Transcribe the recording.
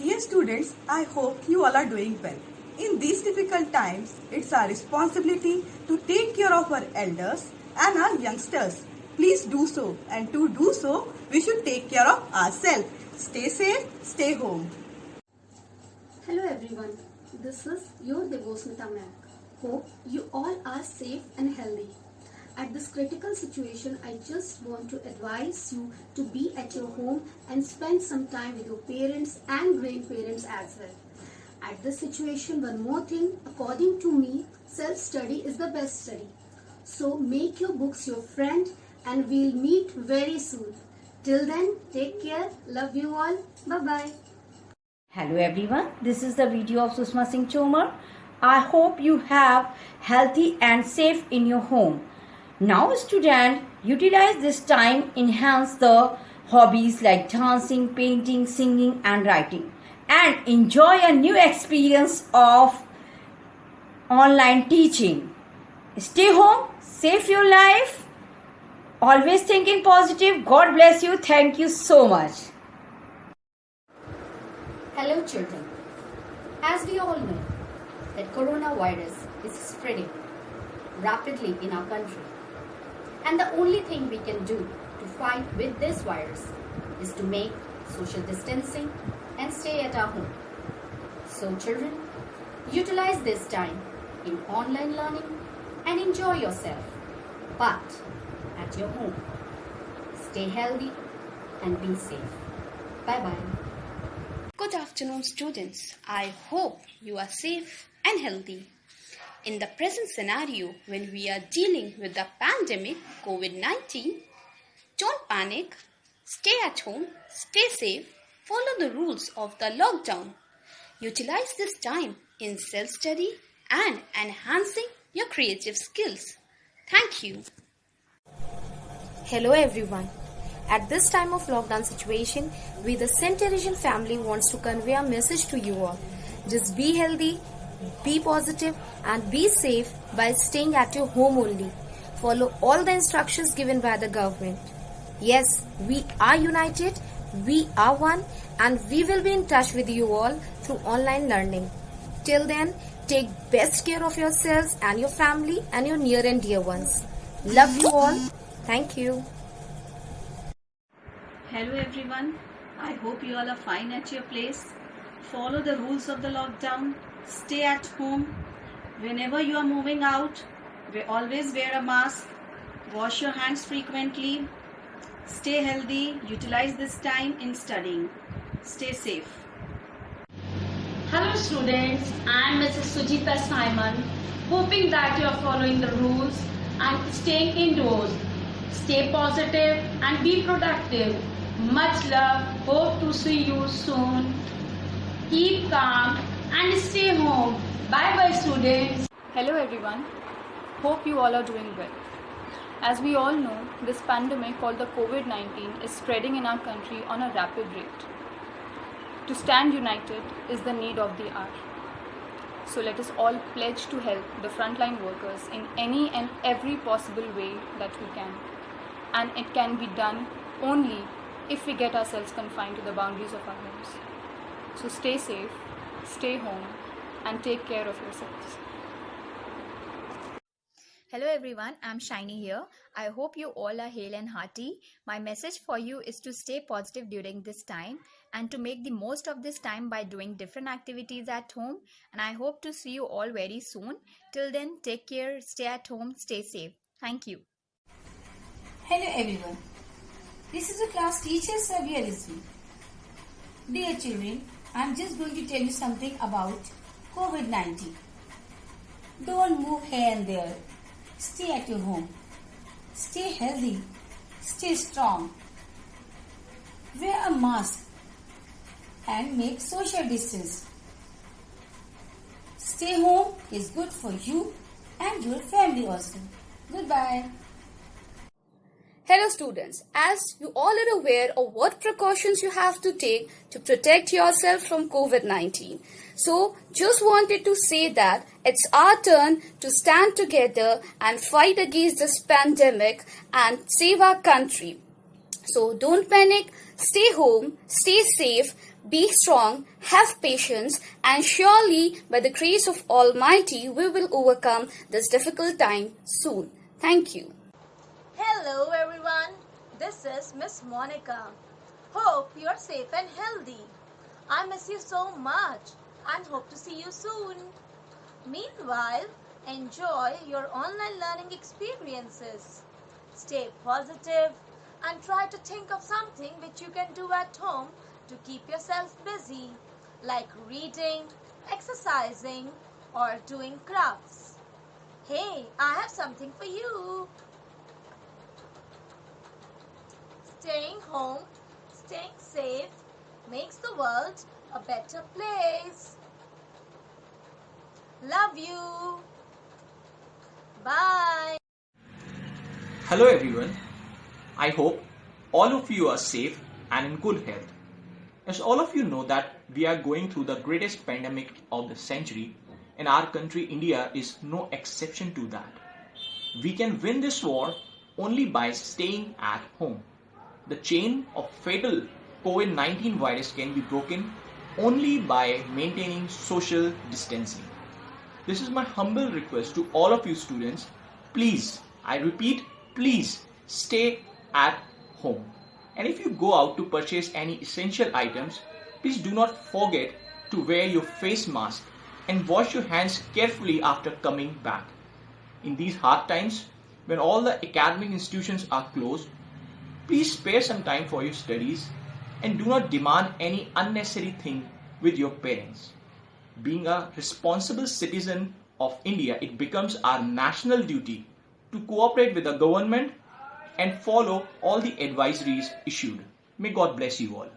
Dear students, I hope you all are doing well. In these difficult times, it's our responsibility to take care of our elders and our youngsters. Please do so, and to do so, we should take care of ourselves. Stay safe, stay home. Hello everyone, this is your Devosmita ma'am. Hope you all are safe and healthy. At this critical situation, I just want to advise you to be at your home and spend some time with your parents and grandparents as well. At this situation, one more thing, according to me, self-study is the best study. So make your books your friend and we'll meet very soon. Till then, take care. Love you all. Bye-bye. Hello everyone, this is the video of Susma Singh Chomar. I hope you have healthy and safe in your home. Now student, utilize this time, enhance the hobbies like dancing, painting, singing and writing, and enjoy a new experience of online teaching. Stay home, save your life, always thinking positive. God bless you. Thank you so much. Hello children, as we all know that coronavirus is spreading rapidly in our country, and the only thing we can do to fight with this virus is to make social distancing and stay at our home. So children, utilize this time in online learning and enjoy yourself, but at your home. Stay healthy and be safe. Bye-bye. Good afternoon, students. I hope you are safe and healthy. In the present scenario, when we are dealing with the pandemic COVID-19, don't panic, stay at home, stay safe, follow the rules of the lockdown. Utilize this time in self-study and enhancing your creative skills. Thank you. Hello everyone. At this time of lockdown situation, we the St. Teresian family wants to convey a message to you all. Just be healthy, be positive and be safe by staying at your home only. Follow all the instructions given by the government. Yes, we are united, we are one and we will be in touch with you all through online learning. Till then, take best care of yourselves and your family and your near and dear ones. Love you all. Thank you. Hello everyone, I hope you all are fine at your place. Follow the rules of the lockdown, stay at home. Whenever you are moving out, always wear a mask, wash your hands frequently, stay healthy, utilize this time in studying. Stay safe. Hello students, I am Mrs. Sujita Simon, hoping that you are following the rules and staying indoors. Stay positive and be productive. Much love. Hope to see you soon. Keep calm and stay home. Bye bye students. Hello everyone. Hope you all are doing well. As we all know, this pandemic called the COVID-19 is spreading in our country on a rapid rate. To stand united is the need of the hour. So let us all pledge to help the frontline workers in any and every possible way that we can. And it can be done only if we get ourselves confined to the boundaries of our homes. So stay safe, stay home, and take care of yourselves. Hello everyone, I'm Shiny here. I hope you all are hale and hearty. My message for you is to stay positive during this time and to make the most of this time by doing different activities at home. And I hope to see you all very soon. Till then, take care, stay at home, stay safe. Thank you. Hello everyone. This is a class teacher Savia Rizvi. Dear children, I am just going to tell you something about COVID-19. Don't move here and there. Stay at your home. Stay healthy. Stay strong. Wear a mask and make social distance. Stay home is good for you and your family also. Goodbye. Hello students, as you all are aware of what precautions you have to take to protect yourself from COVID-19. So just wanted to say that it's our turn to stand together and fight against this pandemic and save our country. So don't panic, stay home, stay safe, Be strong, have patience, and surely by the grace of Almighty we will overcome this difficult time soon. Thank you. Hello everyone, this is Miss Monica. Hope you're safe and healthy. I miss you so much and hope to see you soon. Meanwhile, enjoy your online learning experiences. Stay positive and try to think of something which you can do at home to keep yourself busy, like reading, exercising, or doing crafts. Hey, I have something for you. Staying home, staying safe makes the world a better place. Love you. Bye. Hello everyone. I hope all of you are safe and in good health. As all of you know that we are going through the greatest pandemic of the century, and our country India is no exception to that. We can win this war only by staying at home. The chain of fatal COVID-19 virus can be broken only by maintaining social distancing. This is my humble request to all of you students. Please, I repeat, please stay at home. And if you go out to purchase any essential items, please do not forget to wear your face mask and wash your hands carefully after coming back. In these hard times, when all the academic institutions are closed, please spare some time for your studies and do not demand any unnecessary thing with your parents. Being a responsible citizen of India, it becomes our national duty to cooperate with the government and follow all the advisories issued. May God bless you all.